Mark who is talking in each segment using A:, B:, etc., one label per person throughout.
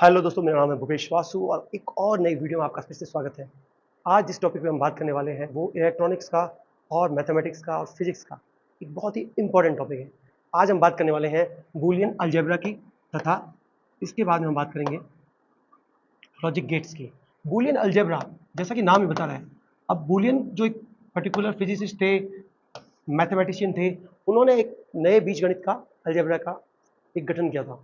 A: Hello दोस्तों, मेरा नाम है भूपेश वासु और एक और नई वीडियो में आपका फिर से स्वागत है। आज जिस टॉपिक पे हम बात करने वाले हैं वो इलेक्ट्रॉनिक्स का और मैथमेटिक्स का और फिजिक्स का एक बहुत ही इंपॉर्टेंट टॉपिक है। आज हम बात करने वाले हैं बूलियन अलजेब्रा की तथा इसके बाद में हम बात करेंगे लॉजिक गेट्स की। बूलियन अलजेब्रा जैसा कि नाम ही बता रहा है, अब बूलियन जो एक पर्टिकुलर फिजिसिस्ट थे, मैथमेटिशियन थे, उन्होंने एक नए बीजगणित का अलजेब्रा का एक गठन किया था।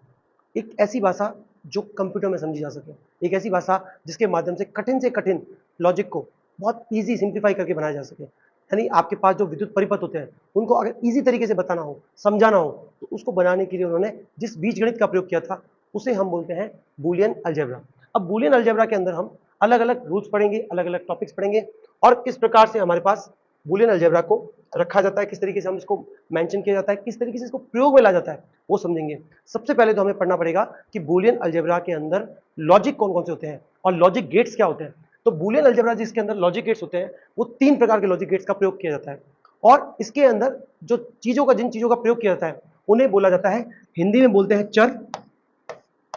A: एक ऐसी भाषा जो कंप्यूटर में समझी जा सके, एक ऐसी भाषा जिसके माध्यम से कठिन लॉजिक को बहुत इजी सिंप्लीफाई करके बनाया जा सके। यानी आपके पास जो विद्युत परिपथ होते हैं उनको अगर इजी तरीके से बताना हो, समझाना हो, तो उसको बनाने के लिए उन्होंने जिस बीजगणित का प्रयोग किया था उसे हम बोलते हैं बूलियन अलजेब्रा। अब बूलियन अलजेब्रा के अंदर हम अलग अलग रूल्स पढ़ेंगे, अलग अलग टॉपिक्स पढ़ेंगे और किस प्रकार से हमारे पास बूलियन अलजेब्रा को रखा जाता है, किस तरीके से हम इसको मेंशन किया जाता है, किस तरीके से इसको प्रयोग में लाया जाता है, वो समझेंगे। सबसे पहले तो हमें पढ़ना पड़ेगा कि बूलियन अलजेब्रा के अंदर लॉजिक कौन कौन से होते हैं और लॉजिक गेट्स क्या होते हैं। तो बूलियन अलजेब्रा जिसके अंदर लॉजिक गेट्स होते हैं वो 3 प्रकार के लॉजिक गेट्स का प्रयोग किया जाता है और इसके अंदर जो जिन चीजों का प्रयोग किया जाता है उन्हें बोला जाता है, हिंदी में बोलते हैं चर,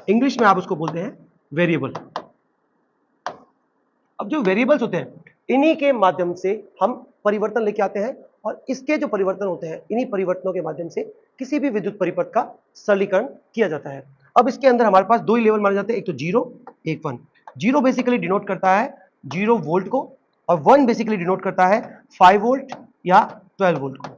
A: इंग्लिश में आप उसको बोलते हैं वेरिएबल। अब जो वेरिएबल्स होते हैं इन्हीं के माध्यम से हम परिवर्तन लेके आते हैं और इसके जो परिवर्तन होते हैं इन्हीं परिवर्तनों के माध्यम से किसी भी विद्युत परिपथ का सरलीकरण किया जाता है। अब इसके अंदर हमारे पास दो ही लेवल माने जाते हैं, एक तो जीरो, एक वन। जीरो बेसिकली डिनोट करता है 0 वोल्ट को और 1 बेसिकली डिनोट करता है 5 वोल्ट या 12 वोल्ट को।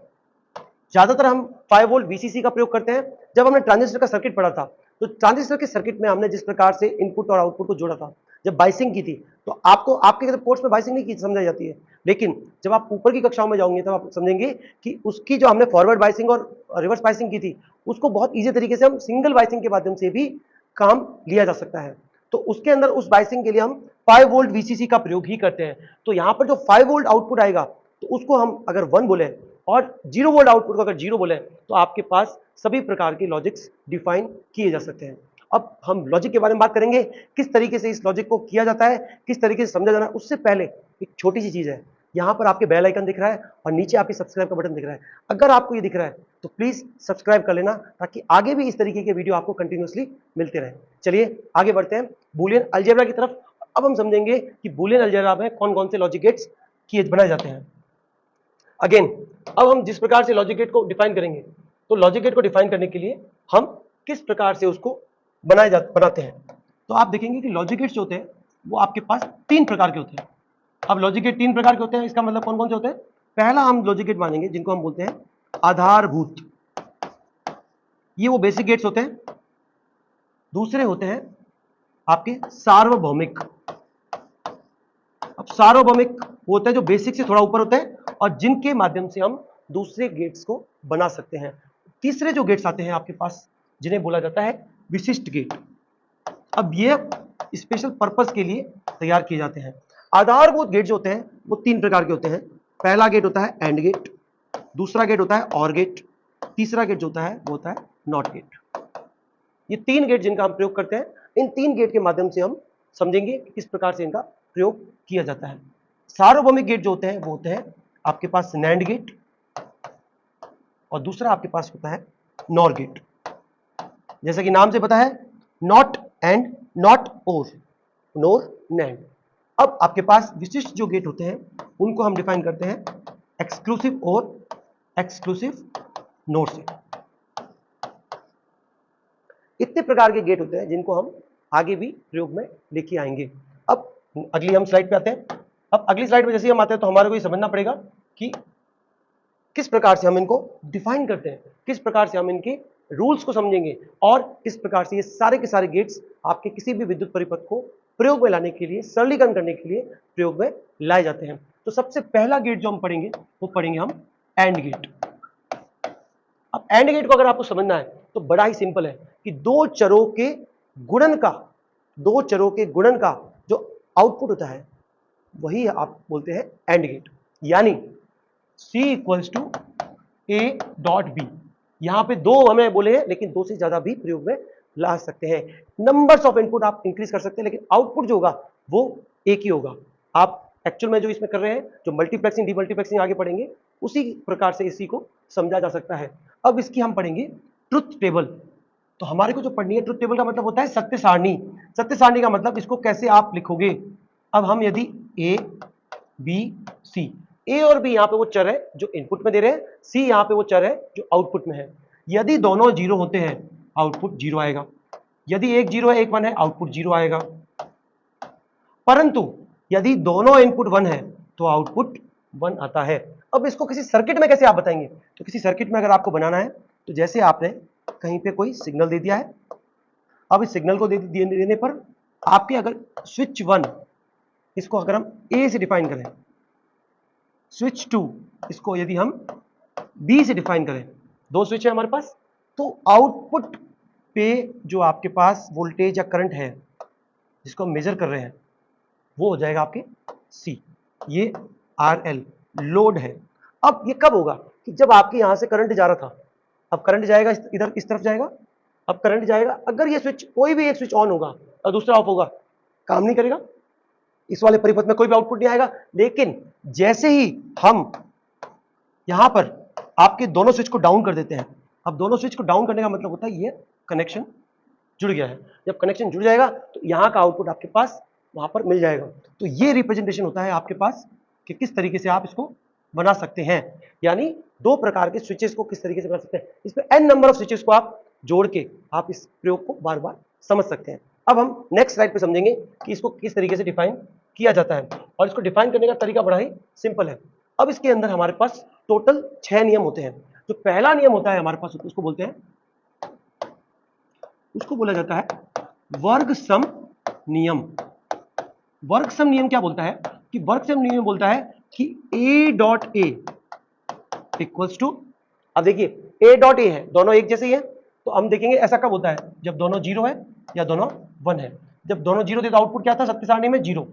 A: ज्यादातर हम 5 वोल्ट वीसीसी का प्रयोग करते हैं। जब हमने ट्रांजिस्टर का सर्किट पढ़ा था तो ट्रांजिस्टर के सर्किट में हमने जिस प्रकार से इनपुट और आउटपुट को जोड़ा था, जब बाइसिंग की थी, तो आपको आपके कोर्स में बाइसिंग नहीं की समझाई जाती है, लेकिन जब आप ऊपर की कक्षाओं में जाओगे तब आप समझेंगे कि उसकी जो हमने फॉरवर्ड बाइसिंग और रिवर्स बाइसिंग की थी उसको बहुत ईजी तरीके से हम सिंगल बाइसिंग के माध्यम से भी काम लिया जा सकता है। तो उसके अंदर उस बाइसिंग के लिए हम 5 वोल्ट वीसीसी का प्रयोग ही करते हैं। तो यहां पर जो 5 वोल्ट आउटपुट आएगा तो उसको हम अगर 1 बोले और 0 वोल्ट आउटपुट को अगर 0 बोले तो आपके पास सभी प्रकार के लॉजिक्स डिफाइन किए जा सकते हैं। अब हम लॉजिक के बारे में बात करेंगे, किस तरीके से इस लॉजिक को किया जाता है, किस तरीके से समझा जाना है। उससे पहले एक छोटी सी चीज है, यहां पर आपके बेल आइकन दिख रहा है और नीचे आपके सब्सक्राइब का बटन दिख रहा है। अगर आपको ये दिख रहा है तो प्लीज सब्सक्राइब कर लेना ताकि आगे भी इस तरीके के वीडियो आपको कंटिन्यूअसली मिलते रहे। चलिए आगे बढ़ते हैं बूलियन अलजेब्रा की तरफ। अब हम समझेंगे कि बूलियन अलजेब्रा में कौन कौन से लॉजिक गेट्स किए बनाए जाते हैं। अगेन, अब हम जिस प्रकार से लॉजिक गेट को डिफाइन करेंगे, तो लॉजिक गेट को डिफाइन करने के लिए हम किस प्रकार से उसको बनाते हैं, तो आप देखेंगे कि लॉजिक गेट्स जो होते हैं वो आपके पास 3 प्रकार के होते हैं। अब लॉजिक गेट 3 प्रकार के होते हैं, इसका मतलब कौन कौन से होते हैं? पहला हम लॉजिक गेट मानेंगे जिनको हम बोलते हैं आधारभूत, ये वो बेसिक गेट्स होते हैं। दूसरे होते हैं आपके सार्वभौमिक। अब सार्वभौमिक होते हैं जो बेसिक से थोड़ा ऊपर होते हैं और जिनके माध्यम से हम दूसरे गेट्स को बना सकते हैं। तीसरे जो गेट्स आते हैं आपके पास जिन्हें बोला जाता है विशिष्ट गेट। अब ये स्पेशल पर्पस के लिए तैयार किए जाते हैं। आधारभूत गेट जो होते हैं वो 3 प्रकार के होते हैं। पहला गेट होता है एंड गेट, दूसरा गेट होता है और गेट, तीसरा गेट जो होता है वो होता है नॉट गेट। ये 3 गेट जिनका हम प्रयोग करते हैं, इन 3 गेट के माध्यम से हम समझेंगे कि किस प्रकार से इनका प्रयोग किया जाता है। सार्वभौमिक गेट जो होते हैं वो होते हैं आपके पास नैंड गेट और दूसरा आपके पास होता है नॉर गेट। जैसा कि नाम से पता है, नॉट एंड नॉट और, नोर नैंड। अब आपके पास विशिष्ट जो गेट होते हैं उनको हम डिफाइन करते हैं एक्सक्लूसिव और एक्सक्लूसिव नोर से। इतने प्रकार के गेट होते हैं जिनको हम आगे भी प्रयोग में लेके आएंगे। अब अगली हम स्लाइड पे आते हैं। अब अगली स्लाइड पे जैसे हम आते हैं तो हमारे को ये समझना पड़ेगा कि किस प्रकार से हम इनको डिफाइन करते हैं, किस प्रकार से हम इनके रूल्स को समझेंगे और किस प्रकार से ये सारे के सारे गेट्स आपके किसी भी विद्युत परिपथ को प्रयोग में लाने के लिए, सरलीकरण करने के लिए प्रयोग में लाए जाते हैं। तो सबसे पहला गेट जो हम पढ़ेंगे वो पढ़ेंगे हम एंड गेट। अब एंड गेट को अगर आपको समझना है तो बड़ा ही सिंपल है कि दो चरों के गुणन का जो आउटपुट होता है वही आप बोलते हैं एंड गेट। यानी C equals to A dot B, यहां पे 2 हमें बोले हैं लेकिन 2 से ज्यादा भी प्रयोग में ला सकते हैं। नंबर्स ऑफ इनपुट आप इंक्रीज कर सकते हैं लेकिन आउटपुट जो होगा वो एक ही होगा। आप एक्चुअल में जो इसमें कर रहे हैं, जो मल्टीप्लेक्सिंग डीमल्टीप्लेक्सिंग आगे पढ़ेंगे, उसी प्रकार से इसी को समझा जा सकता है। अब इसकी हम पढ़ेंगे ट्रुथ टेबल। तो हमारे को जो पढ़नी है ट्रुथ टेबल का मतलब होता है सत्य सारणी। सत्य सारणी का मतलब इसको कैसे आप लिखोगे। अब हम यदि ए बी सी, ए और बी यहाँ पे वो चर है जो इनपुट में दे रहे हैं, सी यहाँ पे वो चर है जो आउटपुट में है। यदि दोनों जीरो होते हैं आउटपुट जीरो आएगा, यदि एक जीरो है एक वन है आउटपुट जीरो आएगा। परंतु यदि दोनों इनपुट वन है तो आउटपुट वन आता है। अब इसको किसी सर्किट में कैसे आप बताएंगे, तो किसी सर्किट में अगर आपको बनाना है तो जैसे आपने कहीं पे कोई सिग्नल दे दिया है, अब इस सिग्नल को देने पर आपके अगर स्विच वन, इसको अगर हम ए से डिफाइन करें, स्विच टू इसको यदि हम बी से डिफाइन करें, दो स्विच है हमारे पास, तो आउटपुट पे जो आपके पास वोल्टेज या करंट है जिसको हम मेजर कर रहे हैं वो हो जाएगा आपके सी, ये आर एल लोड है। अब ये कब होगा कि जब आपके यहां से करंट जा रहा था, अब करंट जाएगा इधर इस तरफ जाएगा, अब करंट जाएगा, अगर ये स्विच कोई भी एक स्विच ऑन होगा और दूसरा ऑफ होगा काम नहीं करेगा, इस वाले परिपथ में कोई भी आउटपुट नहीं आएगा। लेकिन जैसे ही हम यहां पर आपके दोनों स्विच को डाउन कर देते हैं, अब दोनों स्विच को डाउन करने का मतलब होता है ये कनेक्शन जुड़ गया है, जब कनेक्शन जुड़ जाएगा तो यहां का आउटपुट आपके पास वहां पर मिल जाएगा। तो ये रिप्रेजेंटेशन होता है आपके पास कि किस तरीके से आप इसको बना सकते हैं, यानी दो प्रकार के स्विचेस को किस तरीके से बना सकते हैं। इसमें n नंबर ऑफ स्विचेस को आप जोड़ के आप इस प्रयोग को बार बार समझ सकते हैं। अब हम नेक्स्ट स्लाइड पे समझेंगे कि इसको किस तरीके से डिफाइन किया जाता है, और इसको डिफाइन करने का तरीका बड़ा ही सिंपल है। अब इसके अंदर हमारे पास टोटल 6 नियम होते हैं। जो पहला नियम होता है हमारे पास उसको बोलते हैं, उसको बोला जाता है वर्ग सम नियम। वर्ग सम नियम क्या बोलता है कि वर्ग सम नियम बोलता है कि a dot A equals to, अब देखिए a डॉट ए है, दोनों एक जैसे ही है, तो हम देखेंगे ऐसा कब होता है जब दोनों जीरो है या दोनों वन है। जब दोनों जीरो थे तो आउटपुट क्या था सत्य सारणी में जीरो,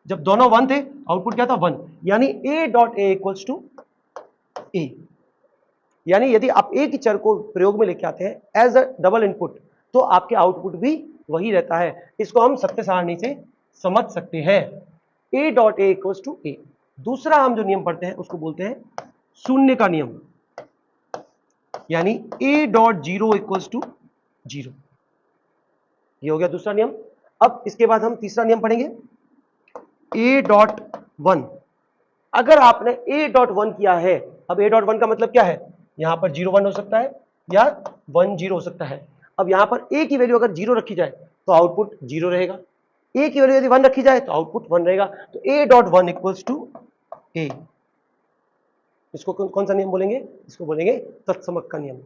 A: जब दोनों वन थे आउटपुट क्या था वन, यानी a dot A equals to A. यानी यदि आप एक ही चर को प्रयोग में लेके आते हैं एज अ डबल इनपुट तो आपके आउटपुट भी वही रहता है। इसको हम सत्य सारणी से समझ सकते हैं, a dot A equals to A. दूसरा हम जो नियम पढ़ते हैं उसको बोलते हैं शून्य का नियम, यानी a dot zero equals to zero. ये हो गया दूसरा नियम। अब इसके बाद हम तीसरा नियम पढ़ेंगे a डॉट वन। अगर आपने a डॉट वन किया है, अब a डॉट वन का मतलब क्या है, यहां पर जीरो वन हो सकता है या वन जीरो हो सकता है। अब यहां पर a की वैल्यू अगर जीरो रखी जाए तो आउटपुट जीरो रहेगा, a की वैल्यू यदि वन रखी जाए तो आउटपुट वन रहेगा। तो a dot one equals to A. इसको कौन सा नियम बोलेंगे, इसको बोलेंगे तत्समक का नियम।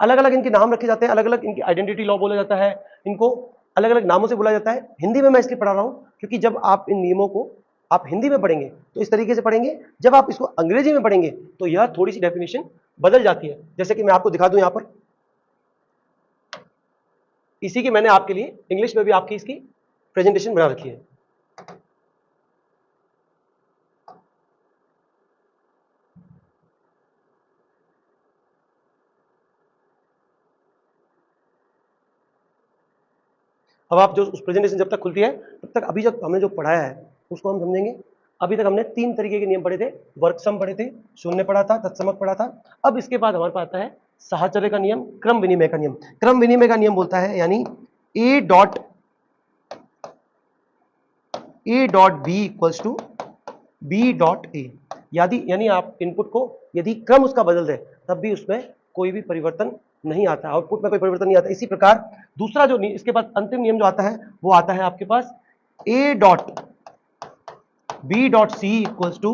A: अलग अलग इनके नाम रखे जाते हैं, अलग अलग इनकी आइडेंटिटी लॉ बोला जाता है, इनको अलग अलग नामों से बोला जाता है। हिंदी में मैं इसलिए पढ़ा रहा हूं क्योंकि जब आप इन नियमों को आप हिंदी में पढ़ेंगे तो इस तरीके से पढ़ेंगे, जब आप इसको अंग्रेजी में पढ़ेंगे तो यह थोड़ी सी डेफिनेशन बदल जाती है। जैसे कि मैं आपको दिखा दूं, यहां पर इसी की मैंने आपके लिए इंग्लिश में भी आपकी इसकी प्रेजेंटेशन बना रखी है। अब आप जो उस प्रेजेंटेशन जब तक खुलती है तब तक अभी जब हमने जो पढ़ाया है उसको हम समझेंगे। अभी तक हमने तीन तरीके के नियम पढ़े थे, वर्गसम पढ़े थे, शून्य पढ़ा था, तत्समक पढ़ा था। अब इसके बाद हमारे पास आता है साहचर्य का नियम, क्रम विनिमय का नियम। क्रम विनिमय का नियम बोलता है यानी a dot b equals to b dot a. यानी आप इनपुट को यदि क्रम उसका बदल दे तब भी उसमें कोई भी परिवर्तन नहीं आता, आउटपुट में कोई परिवर्तन नहीं आता। इसी प्रकार दूसरा जो इसके बाद अंतिम नियम जो आता है वो आता है आपके पास a dot b dot c equals to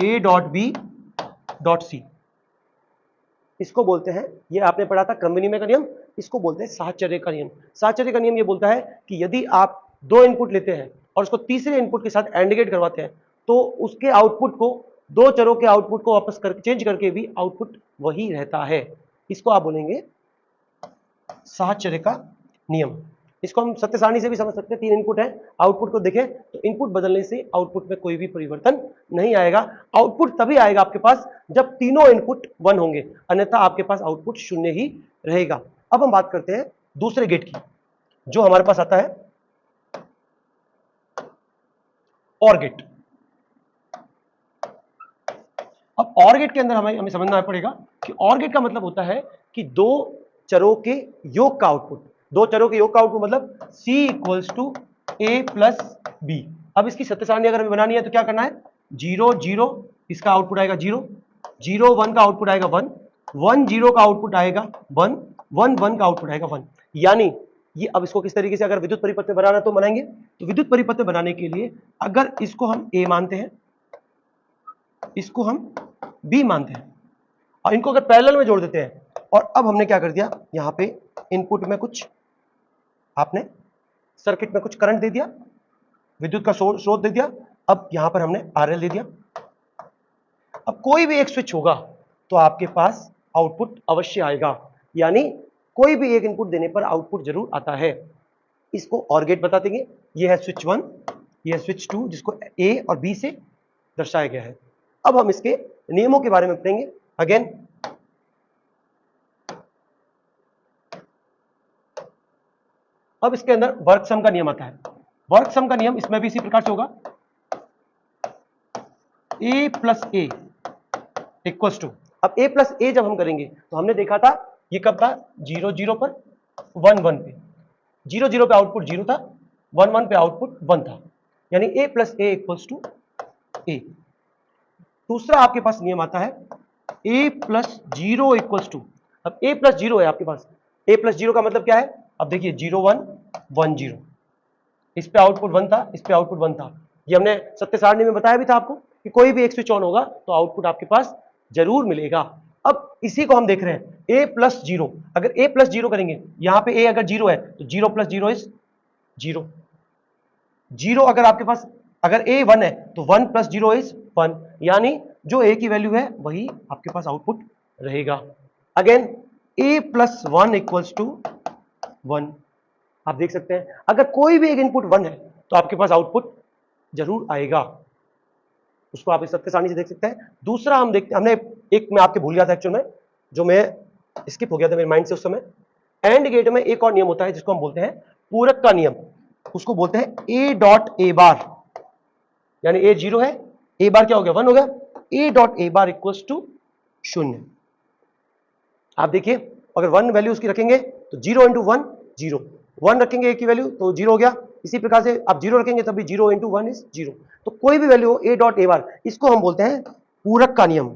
A: a dot b dot c. इसको बोलते हैं, ये आपने पढ़ा था क्रम विनिमय का नियम, इसको बोलते हैं साहचर्य का नियम। साहचर्य का नियम ये बोलता है कि यदि आप दो इनपुट लेते हैं और उसको तीसरे इनपुट के साथ एंड गेट करवाते हैं तो उसके आउटपुट को, दो चरों के आउटपुट को वापस करके चेंज करके भी आउटपुट वही रहता है। इसको आप बोलेंगे साहचर्य का नियम। इसको हम सत्य सारणी से भी समझ सकते हैं, तीन इनपुट है, आउटपुट को देखें तो इनपुट बदलने से आउटपुट में कोई भी परिवर्तन नहीं आएगा। आउटपुट तभी आएगा आपके पास जब तीनों इनपुट वन होंगे, अन्यथा आपके पास आउटपुट शून्य ही रहेगा। अब हम बात करते हैं दूसरे गेट की, जो हमारे पास आता है और गेट। अब और गेट के अंदर हमें समझना पड़ेगा कि और गेट का मतलब होता है कि दो चरों के योग का आउटपुट, दो चरों के योग का आउटपुट मतलब c equals to a plus b. अब इसकी सत्य सारणी अगर हमें बनानी है तो क्या करना है, 0 0 इसका आउटपुट आएगा 0, 0 1 का आउटपुट आएगा 1, 1 0 का आउटपुट आएगा 1, 1 1 का आउटपुट आएगा 1। यानी ये अब इसको किस तरीके से अगर विद्युत परिपथ में बनाना तो बनाएंगे, तो विद्युत परिपथ में बनाने के लिए अगर इसको हम a मानते हैं, इसको हम b मानते हैं और इनको अगर पैरेलल में जोड़ देते हैं, और अब हमने क्या कर दिया, यहां पे इनपुट में कुछ आपने सर्किट में कुछ करंट दे दिया, विद्युत का स्रोत दे दिया, अब यहां पर हमने RL दे दिया। अब कोई भी एक स्विच होगा तो आपके पास आउटपुट अवश्य आएगा, यानी कोई भी एक इनपुट देने पर आउटपुट जरूर आता है। इसको और गेट बता देंगे, ये है स्विच 1, ये है स्विच 2 जिसको A और B से दर्शाया गया है। अब हम इसके नियमों के बारे में पढ़ेंगे। अगेन अब इसके अंदर वर्क सम का नियम आता है। वर्क सम का नियम इसमें भी इसी प्रकार से होगा, a plus A equals to, अब a प्लस ए जब हम करेंगे तो हमने देखा था ये कब था, 0 0 पर 1 1 पे, 0 0 पे आउटपुट 0 था, 1 1 पे आउटपुट 1 था, यानी a plus A equals to A. दूसरा आपके पास नियम आता है a प्लस 0 इक्वल्स टू, अब a प्लस 0 है आपके पास, a प्लस 0 का मतलब क्या है, अब देखिए 0 1 1 0, इस पे आउटपुट 1 था, इस पे आउटपुट 1 था। ये हमने सत्य सारणी में बताया भी था आपको कि कोई भी एक स्विच ऑन होगा तो आउटपुट आपके पास जरूर मिलेगा। अब इसी को हम देख रहे हैं a प्लस 0, अगर a प्लस 0 करेंगे, यहां पे a अगर 0 है तो 0 प्लस 0 इज 0, 0 अगर आपके पास, अगर a 1 है तो 1 प्लस 0 इज 1, यानी जो a की वैल्यू है वही आपके पास आउटपुट रहेगा। Again a plus 1 equals to 1, आप देख सकते हैं अगर कोई भी एक इनपुट 1 है तो आपके पास आउटपुट जरूर आएगा, उसको आप इस सत्य सारणी से देख सकते हैं। दूसरा हम देखते, हमने एक मैं आपके भूल गया था एक्चुअल में, जो मैं स्किप हो गया था मेरे माइंड से उस समय, एंड गेट में एक और नियम होता है जिसको हम बोलते हैं पूरक का नियम, उसको बोलते हैं a डॉट ए बार, यानी a 0 है, a बार क्या हो गया 1 हो गया, a dot a bar equals to 0। आप देखिए अगर 1 वैल्यू उसकी रखेंगे तो 0 इंटू 1 0, 1 रखेंगे a की वैल्यू तो 0 हो गया, इसी प्रकार से आप 0 रखेंगे तब भी 0 इंटू 1 इज 0, तो कोई भी वैल्यू हो a डॉट ए बार, इसको हम बोलते हैं पूरक का नियम।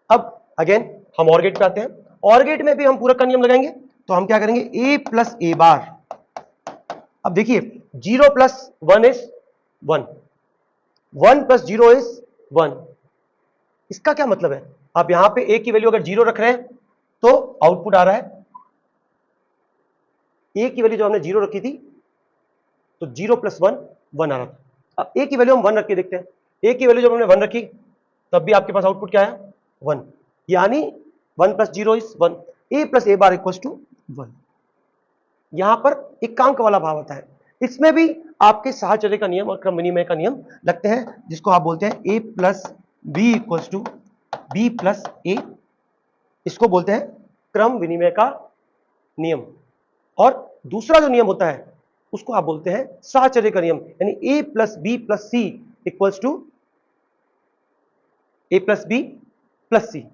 A: अब अगेन हम और गेट पे आते हैं, और गेट में भी हम पूरक का नियम लगाएंगे, तो हम क्या करेंगे a प्लस ए बार, अब देखिए 0 प्लस 1 इज 1, 1 प्लस 0 इज 1, इसका क्या मतलब है, आप यहां पे a की वैल्यू अगर 0 रख रहे हैं तो आउटपुट आ रहा है, a की वैल्यू जो हमने 0 रखी थी तो 0 प्लस 1 1 आ रहा था। अब a की वैल्यू हम 1 रख के देखते हैं, a की वैल्यू जब हमने 1 रखी तब भी आपके पास आउटपुट क्या है 1, यानी 1 plus 0 is 1, a plus a bar equals to 1। यहां पर एकांक वाला भाव आता है, इसमें भी आपके साहचर्य का नियम और क्रम विनिमय का नियम लगते हैं, जिसको आप बोलते हैं a plus B equals to B plus A, इसको बोलते हैं क्रम विनिमय का नियम। और दूसरा जो नियम होता है उसको आप बोलते हैं साहचर्य का नियम, यानी a plus b plus c equals to a plus b plus C.